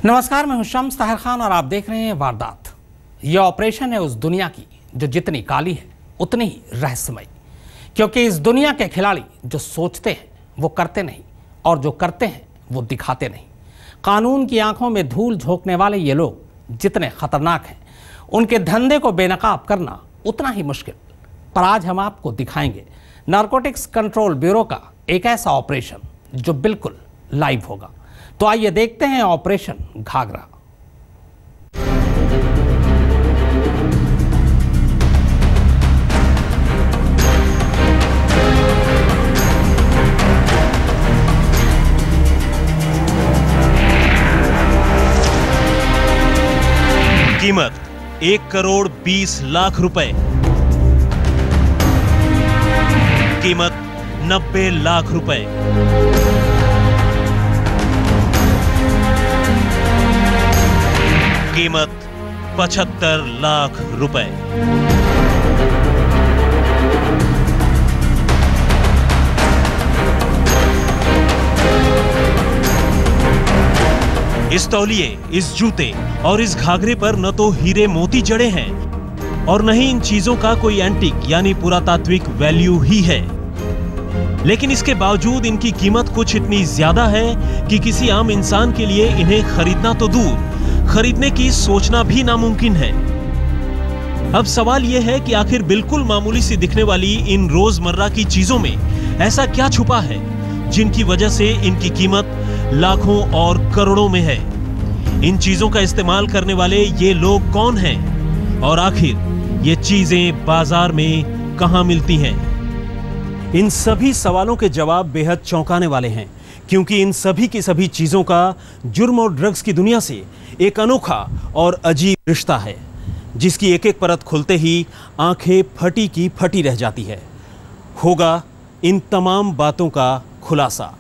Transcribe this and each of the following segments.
नमस्कार, मैं हूं शम्स ताहिर खान और आप देख रहे हैं वारदात। यह ऑपरेशन है उस दुनिया की जो जितनी काली है उतनी ही रहस्यमयी, क्योंकि इस दुनिया के खिलाड़ी जो सोचते हैं वो करते नहीं और जो करते हैं वो दिखाते नहीं। कानून की आंखों में धूल झोंकने वाले ये लोग जितने खतरनाक हैं, उनके धंधे को बेनकाब करना उतना ही मुश्किल। पर आज हम आपको दिखाएंगे नारकोटिक्स कंट्रोल ब्यूरो का एक ऐसा ऑपरेशन जो बिल्कुल लाइव होगा। तो आइए देखते हैं ऑपरेशन घाघरा। कीमत 1,20,00,000 रुपए। कीमत 90 लाख रुपए। कीमत 75 लाख रुपए। इस तौलिए, इस जूते और इस घाघरे पर न तो हीरे मोती जड़े हैं और न ही इन चीजों का कोई एंटीक यानी पुरातात्विक वैल्यू ही है, लेकिन इसके बावजूद इनकी कीमत कुछ इतनी ज्यादा है कि किसी आम इंसान के लिए इन्हें खरीदना तो दूर, खरीदने की सोचना भी नामुमकिन है। अब सवाल यह है कि आखिर बिल्कुल मामूली सी दिखने वाली इन रोजमर्रा की चीजों में ऐसा क्या छुपा है जिनकी वजह से इनकी कीमत लाखों और करोड़ों में है। इन चीजों का इस्तेमाल करने वाले ये लोग कौन हैं और आखिर ये चीजें बाजार में कहां मिलती हैं? इन सभी सवालों के जवाब बेहद चौंकाने वाले हैं, क्योंकि इन सभी की सभी चीजों का जुर्म और ड्रग्स की दुनिया से एक अनोखा और अजीब रिश्ता है, जिसकी एक एक परत खुलते ही आंखें फटी की फटी रह जाती है। होगा इन तमाम बातों का खुलासा।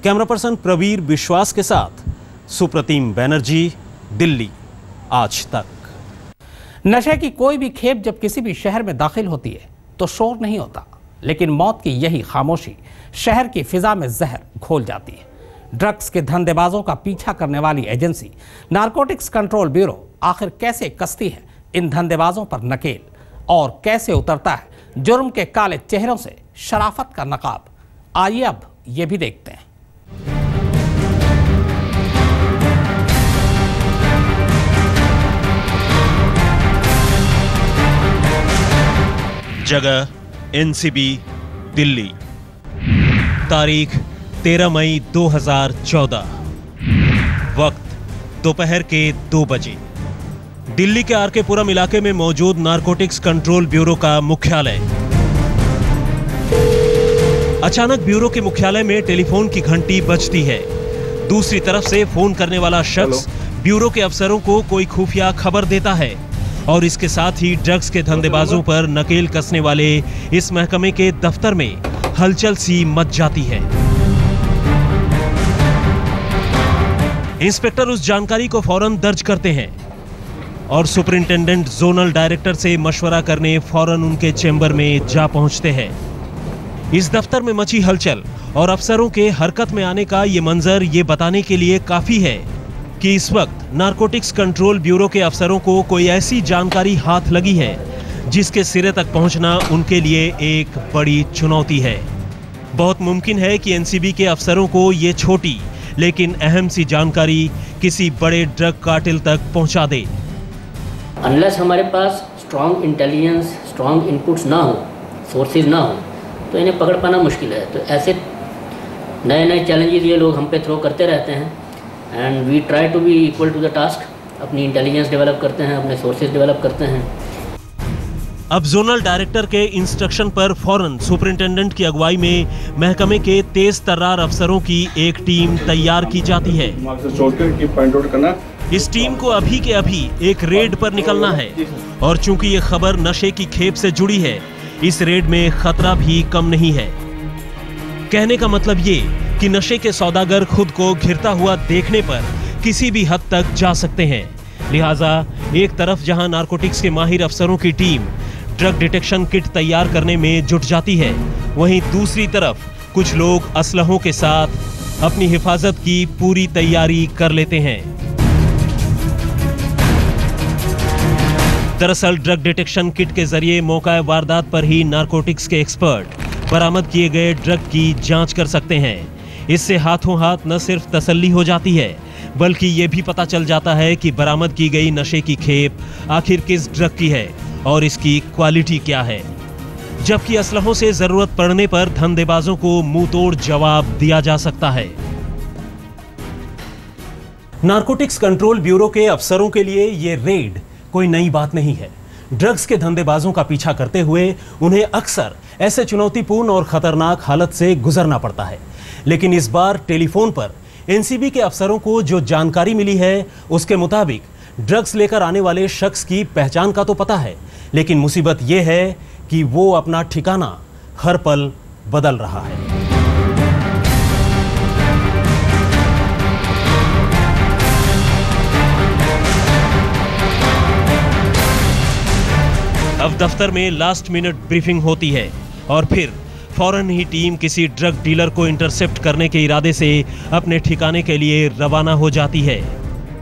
कैमरा पर्सन प्रवीर विश्वास के साथ सुप्रतिम बैनर्जी, दिल्ली आज तक। नशे की कोई भी खेप जब किसी भी शहर में दाखिल होती है तो शोर नहीं होता, लेकिन मौत की यही खामोशी शहर की फिजा में जहर घोल जाती है। ड्रग्स के धंधेबाजों का पीछा करने वाली एजेंसी नारकोटिक्स कंट्रोल ब्यूरो आखिर कैसे कसती है इन धंधेबाजों पर नकेल और कैसे उतरता है जुर्म के काले चेहरों से शराफत का नकाब। आइए अब ये भी देखते हैं। जगह एनसीबी दिल्ली। तारीख 13 मई 2014। वक्त दोपहर के 2 बजे। दिल्ली के आरके पुरम इलाके में मौजूद नारकोटिक्स कंट्रोल ब्यूरो का मुख्यालय। अचानक ब्यूरो के मुख्यालय में टेलीफोन की घंटी बजती है। दूसरी तरफ से फोन करने वाला शख्स ब्यूरो के अफसरों को कोई खुफिया खबर देता है और इसके साथ ही ड्रग्स के धंधेबाजों पर नकेल कसने वाले इस महकमे के दफ्तर में हलचल सी मच जाती है। इंस्पेक्टर उस जानकारी को फौरन दर्ज करते हैं और सुपरिंटेंडेंट जोनल डायरेक्टर से मशवरा करने फौरन उनके चेंबर में जा पहुंचते हैं। इस दफ्तर में मची हलचल और अफसरों के हरकत में आने का ये मंजर ये बताने के लिए काफी है कि इस वक्त नारकोटिक्स कंट्रोल ब्यूरो के अफसरों को कोई ऐसी जानकारी हाथ लगी है जिसके सिरे तक पहुंचना उनके लिए एक बड़ी चुनौती है। बहुत मुमकिन है कि एनसीबी के अफसरों को ये छोटी लेकिन अहम सी जानकारी किसी बड़े ड्रग कार्टेल तक पहुंचा दे। अनलेस हमारे पास स्ट्रॉन्ग इंटेलिजेंस, स्ट्रॉन्ग इनपुट्स ना हो, सोर्सेज ना हो, तो इन्हें पकड़ पाना मुश्किल है। तो ऐसे नए नए चैलेंजेस ये लोग हम पे थ्रो करते रहते हैं and we try to be equal to the task. अपनी इंटेलिजेंस डेवलप करते हैं, अपने सोर्सेज डेवलप करते हैं। अब जोनल डायरेक्टर के इंस्ट्रक्शन पर फौरन सुपरिंटेंडेंट की अगुवाई में महकमे के तेज तर्रार अफसरों की एक टीम तैयार की जाती है। इस टीम को अभी के अभी एक रेड पर निकलना है और चूंकि ये खबर नशे की खेप से जुड़ी है, इस रेड में खतरा भी कम नहीं है। कहने का मतलब ये कि नशे के सौदागर खुद को घिरता हुआ देखने पर किसी भी हद तक जा सकते हैं। लिहाजा एक तरफ जहां नारकोटिक्स के माहिर अफसरों की टीम ड्रग डिटेक्शन किट तैयार करने में जुट जाती है, वहीं दूसरी तरफ कुछ लोग असलहों के साथ अपनी हिफाजत की पूरी तैयारी कर लेते हैं। दरअसल ड्रग डिटेक्शन किट के जरिए मौका वारदात पर ही नारकोटिक्स के एक्सपर्ट बरामद किए गए ड्रग की जांच कर सकते हैं। इससे हाथों हाथ न सिर्फ तसल्ली हो जाती है, बल्कि ये भी पता चल जाता है कि बरामद की गई नशे की खेप आखिर किस ड्रग की है और इसकी क्वालिटी क्या है। जबकि असलहों से जरूरत पड़ने पर धंधेबाजों को मुंहतोड़ जवाब दिया जा सकता है। नारकोटिक्स कंट्रोल ब्यूरो के अफसरों के लिए ये रेड कोई नई बात नहीं है। ड्रग्स के धंधेबाजों का पीछा करते हुए उन्हें अक्सर ऐसे चुनौतीपूर्ण और खतरनाक हालत से गुजरना पड़ता है। लेकिन इस बार टेलीफोन पर एनसीबी के अफसरों को जो जानकारी मिली है उसके मुताबिक ड्रग्स लेकर आने वाले शख्स की पहचान का तो पता है, लेकिन मुसीबत यह है कि वो अपना ठिकाना हर पल बदल रहा है। अब दफ्तर में लास्ट मिनट ब्रीफिंग होती है और फिर फौरन ही टीम किसी ड्रग डीलर को इंटरसेप्ट करने के इरादे से अपने ठिकाने के लिए रवाना हो जाती है।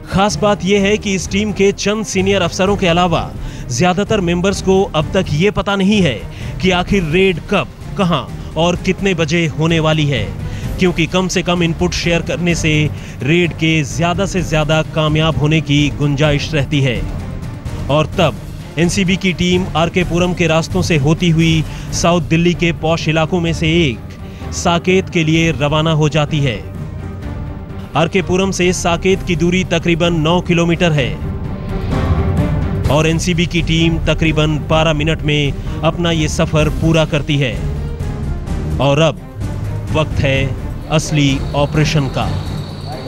खास बात यह है कि इस टीम के चंद सीनियर अफसरों के अलावा ज्यादातर मेंबर्स को अब तक ये पता नहीं है कि आखिर रेड कब, कहां और कितने बजे होने वाली है, क्योंकि कम से कम इनपुट शेयर करने से रेड के ज्यादा से ज्यादा कामयाब होने की गुंजाइश रहती है। और तब एनसीबी की टीम आरके पुरम के रास्तों से होती हुई साउथ दिल्ली के पॉश इलाकों में से एक साकेत के लिए रवाना हो जाती है। आरके पुरम से साकेत की दूरी तकरीबन 9 किलोमीटर है और एनसीबी की टीम तकरीबन 12 मिनट में अपना ये सफर पूरा करती है। और अब वक्त है असली ऑपरेशन का।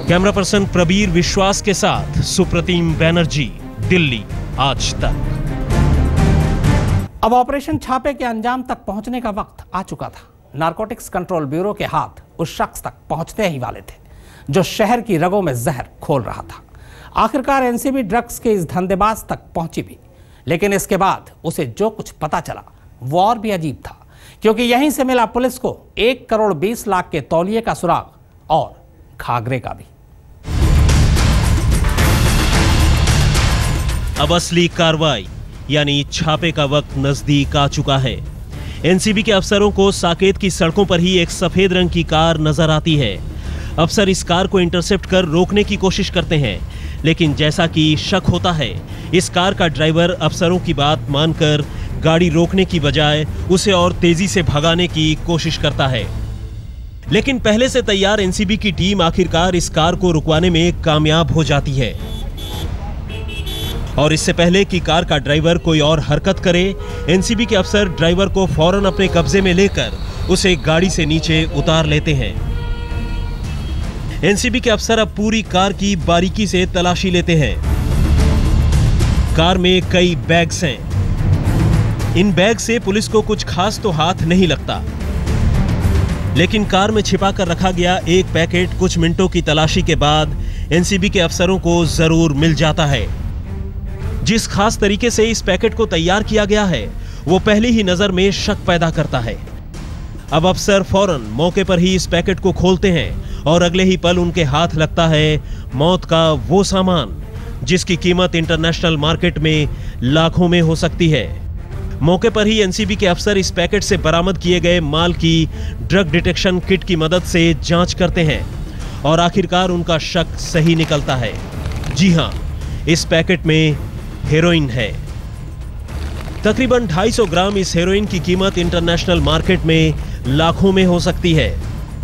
कैमरा पर्सन प्रबीर विश्वास के साथ सुप्रतिम बैनर्जी, दिल्ली आज तक। अब ऑपरेशन छापे के अंजाम तक पहुंचने का वक्त आ चुका था। नारकोटिक्स कंट्रोल ब्यूरो के हाथ उस शख्स तक पहुंचते ही वाले थे जो शहर की रगों में जहर खोल रहा था। आखिरकार एनसीबी ड्रग्स के इस धंधेबाज तक पहुंची भी, लेकिन इसके बाद उसे जो कुछ पता चला वो और भी अजीब था, क्योंकि यहीं से मिला पुलिस को 1 करोड़ 20 लाख के तौलिए का सुराग और घाघरे का भी। अब असली कार्रवाई यानी छापे का वक्त नजदीक आ चुका है। एनसीबी के अफसरों को साकेत की सड़कों पर ही एक सफेद रंग की कार नजर आती है। अफसर इस कार को इंटरसेप्ट कर रोकने की कोशिश करते हैं, लेकिन जैसा कि शक होता है, इस कार का ड्राइवर अफसरों की बात मानकर गाड़ी रोकने की बजाय उसे और तेजी से भगाने की कोशिश करता है। लेकिन पहले से तैयार एनसीबी की टीम आखिरकार इस कार को रुकवाने में कामयाब हो जाती है। और इससे पहले कि कार का ड्राइवर कोई और हरकत करे, एनसीबी के अफसर ड्राइवर को फौरन अपने कब्जे में लेकर उसे गाड़ी से नीचे उतार लेते हैं। एनसीबी के अफसर अब पूरी कार की बारीकी से तलाशी लेते हैं। कार में कई बैग्स हैं। इन बैग से पुलिस को कुछ खास तो हाथ नहीं लगता, लेकिन कार में छिपा कर रखा गया एक पैकेट कुछ मिनटों की तलाशी के बाद एनसीबी के अफसरों को जरूर मिल जाता है। जिस खास तरीके से इस पैकेट को तैयार किया गया है वो पहली ही नजर में शक पैदा करता है। अब अफसर फौरन मौके पर ही इस पैकेट को खोलते हैं और अगले ही पल उनके हाथ लगता है मौत का वो सामान जिसकी कीमत इंटरनेशनल मार्केट में लाखों में हो सकती है। मौके पर ही एनसीबी के अफसर इस पैकेट से बरामद किए गए माल की ड्रग डिटेक्शन किट की मदद से जांच करते हैं और आखिरकार उनका शक सही निकलता है। जी हां, इस पैकेट में हेरोइन है। तकरीबन 250 ग्राम इस हेरोइन की कीमत इंटरनेशनल मार्केट में लाखों में हो सकती है।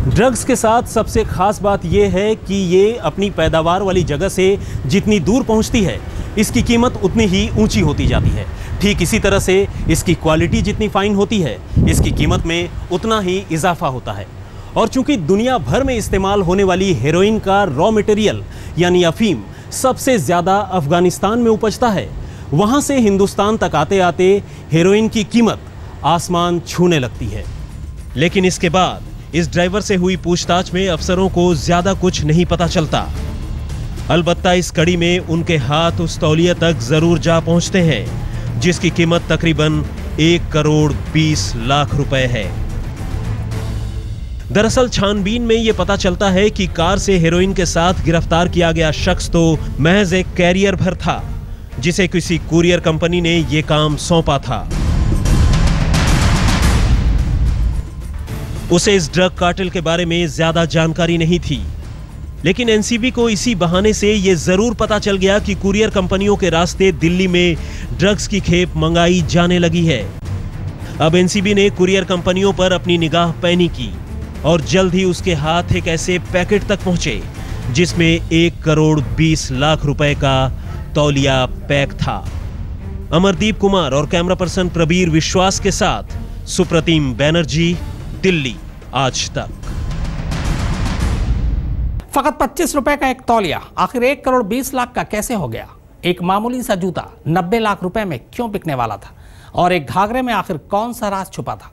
ड्रग्स के साथ सबसे खास बात यह है कि ये अपनी पैदावार वाली जगह से जितनी दूर पहुंचती है, इसकी कीमत उतनी ही ऊंची होती जाती है। ठीक इसी तरह से इसकी क्वालिटी जितनी फाइन होती है, इसकी कीमत में उतना ही इजाफा होता है। और चूंकि दुनिया भर में इस्तेमाल होने वाली हेरोइन का रॉ मटेरियल यानी अफीम सबसे ज्यादा अफगानिस्तान में उपजता है, वहां से हिंदुस्तान तक आते आते हेरोइन की कीमत आसमान छूने लगती है। लेकिन इसके बाद इस ड्राइवर से हुई पूछताछ में अफसरों को ज्यादा कुछ नहीं पता चलता। अलबत्ता इस कड़ी में उनके हाथ उस तौलिया तक जरूर जा पहुंचते हैं जिसकी कीमत तकरीबन 1 करोड़ 20 लाख रुपए है। दरअसल छानबीन में यह पता चलता है कि कार से हेरोइन के साथ गिरफ्तार किया गया शख्स तो महज एक कैरियर भर था, जिसे किसी कुरियर कंपनी ने यह काम सौंपा था। उसे इस ड्रग कार्टेल के बारे में ज्यादा जानकारी नहीं थी, लेकिन एनसीबी को इसी बहाने से यह जरूर पता चल गया कि कुरियर कंपनियों के रास्ते दिल्ली में ड्रग्स की खेप मंगाई जाने लगी है। अब एनसीबी ने कुरियर कंपनियों पर अपनी निगाह पैनी की और जल्द ही उसके हाथ एक ऐसे पैकेट तक पहुंचे जिसमें 1 करोड़ 20 लाख रुपए का तौलिया पैक था। अमरदीप कुमार और कैमरा पर्सन प्रबीर विश्वास के साथ सुप्रतिम बैनर्जी, दिल्ली आज तक। फकत 25 रुपए का एक तौलिया आखिर 1 करोड़ 20 लाख का कैसे हो गया? एक मामूली सा जूता 90 लाख रुपए में क्यों बिकने वाला था? और एक घाघरे में आखिर कौन सा राज छुपा था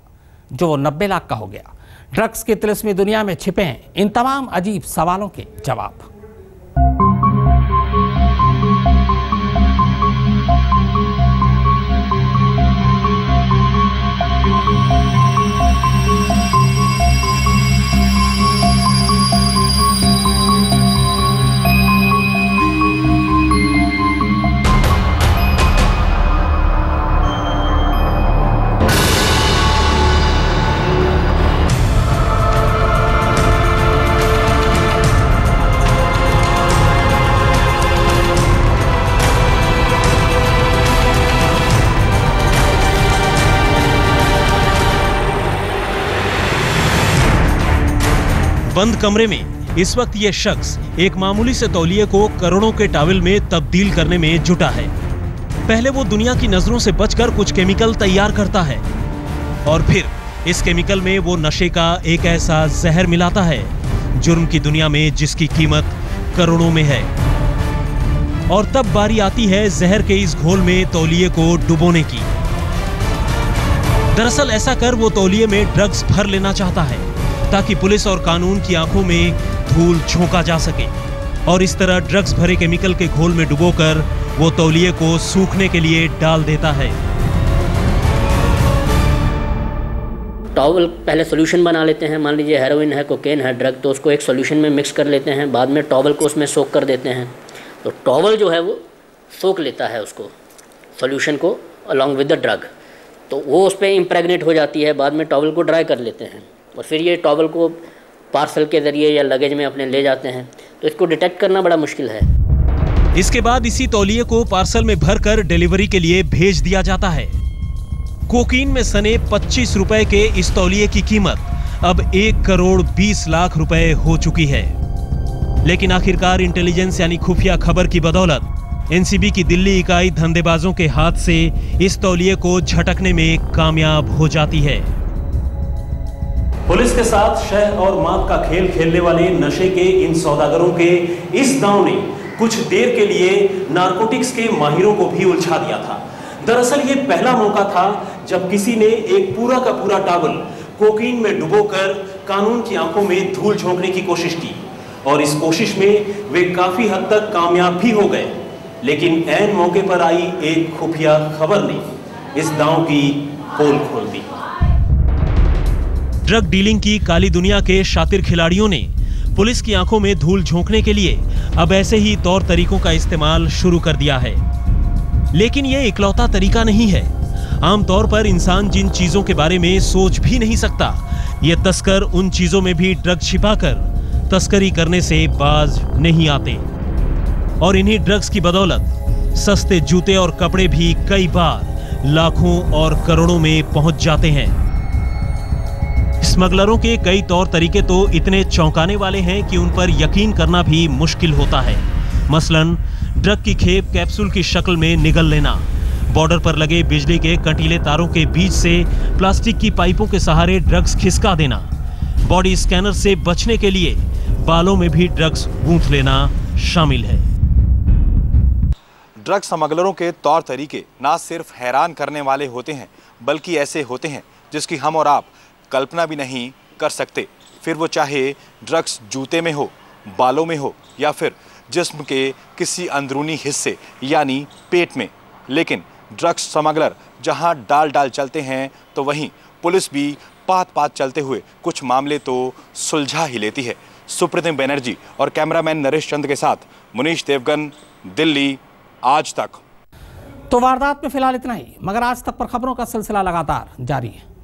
जो वो 90 लाख का हो गया? ड्रग्स की तिलिस्मी दुनिया में छिपे हैं इन तमाम अजीब सवालों के जवाब। बंद कमरे में इस वक्त यह शख्स एक मामूली से तौलिए को करोड़ों के टावल में तब्दील करने में जुटा है। पहले वो दुनिया की नजरों से बचकर कुछ केमिकल तैयार करता है और फिर इस केमिकल में वो नशे का एक ऐसा जहर मिलाता है जुर्म की दुनिया में जिसकी कीमत करोड़ों में है। और तब बारी आती है जहर के इस घोल में तौलिए को डुबोने की। दरअसल ऐसा कर वो तौलिए में ड्रग्स भर लेना चाहता है ताकि पुलिस और कानून की आंखों में धूल झोंका जा सके और इस तरह ड्रग्स भरे केमिकल के घोल में डुबोकर वो तौलिए को सूखने के लिए डाल देता है। टॉवल पहले सॉल्यूशन बना लेते हैं, मान लीजिए हेरोइन है, कोकेन है, ड्रग, तो उसको एक सॉल्यूशन में मिक्स कर लेते हैं, बाद में टॉवल को उसमें सोक कर देते हैं। तो टॉवल जो है वो सोक लेता है उसको सॉल्यूशन को अलॉन्ग विद द ड्रग, तो वो उस पर इम्प्रेगनेट हो जाती है। बाद में टॉवल को ड्राई कर लेते हैं और फिर ये टॉवल को पार्सल के ज़रिए या लगेज में अपने ले जाते हैं। तो इसको डिटेक्ट करना बड़ा मुश्किल है। इसके बाद इसी तौलिए को पार्सल में भरकर डिलीवरी के लिए भेज दिया जाता है। कोकीन में सने 25 रुपए के इस तौलिए की कीमत अब 1 करोड़ 20 लाख रुपए हो चुकी है। लेकिन आखिरकार इंटेलिजेंस यानी खुफिया खबर की बदौलत एनसीबी की दिल्ली इकाई धंधेबाजों के हाथ से इस तौलिए को झटकने में कामयाब हो जाती है। पुलिस के साथ शह और मात का खेल खेलने वाले नशे के इन सौदागरों के इस दांव ने कुछ देर के लिए नारकोटिक्स के माहिरों को भी उलझा दिया था। दरअसल ये पहला मौका था जब किसी ने एक पूरा का पूरा टॉवल कोकीन में डुबोकर कानून की आंखों में धूल झोंकने की कोशिश की और इस कोशिश में वे काफी हद तक कामयाब भी हो गए। लेकिन ऐन मौके पर आई एक खुफिया खबर ने इस दांव की पोल खोल दी। ड्रग डीलिंग की काली दुनिया के शातिर खिलाड़ियों ने पुलिस की आंखों में धूल झोंकने के लिए अब ऐसे ही तौर तरीकों का इस्तेमाल शुरू कर दिया है। लेकिन यह इकलौता तरीका नहीं है। आमतौर पर इंसान जिन चीजों के बारे में सोच भी नहीं सकता, ये तस्कर उन चीजों में भी ड्रग छिपाकर तस्करी करने से बाज नहीं आते। और इन्हीं ड्रग्स की बदौलत सस्ते जूते और कपड़े भी कई बार लाखों और करोड़ों में पहुंच जाते हैं। स्मगलरों के कई तौर तरीके तो इतने चौंकाने वाले हैं कि उन पर यकीन करना भी मुश्किल होता है। मसलन ड्रग की खेप कैप्सूल की शक्ल में निगल लेना, बॉर्डर पर लगे बिजली के कंटीले तारों के बीच से प्लास्टिक की पाइपों के सहारे ड्रग्स खिसका देना, बॉडी स्कैनर से बचने के लिए बालों में भी ड्रग्स गूंथ लेना शामिल है। ड्रग स्मगलरों के तौर तरीके ना सिर्फ हैरान करने वाले होते हैं, बल्कि ऐसे होते हैं जिसकी हम और आप कल्पना भी नहीं कर सकते। फिर वो चाहे ड्रग्स जूते में हो, बालों में हो या फिर जिस्म के किसी अंदरूनी हिस्से यानी पेट में। लेकिन ड्रग्स स्मगलर जहां डाल डाल चलते हैं तो वहीं पुलिस भी पात पात चलते हुए कुछ मामले तो सुलझा ही लेती है। सुप्रीतिम बनर्जी और कैमरामैन नरेश चंद के साथ मुनीश देवगन, दिल्ली, आज तक। तो वारदात में फिलहाल इतना ही, मगर आज तक पर खबरों का सिलसिला लगातार जारी है।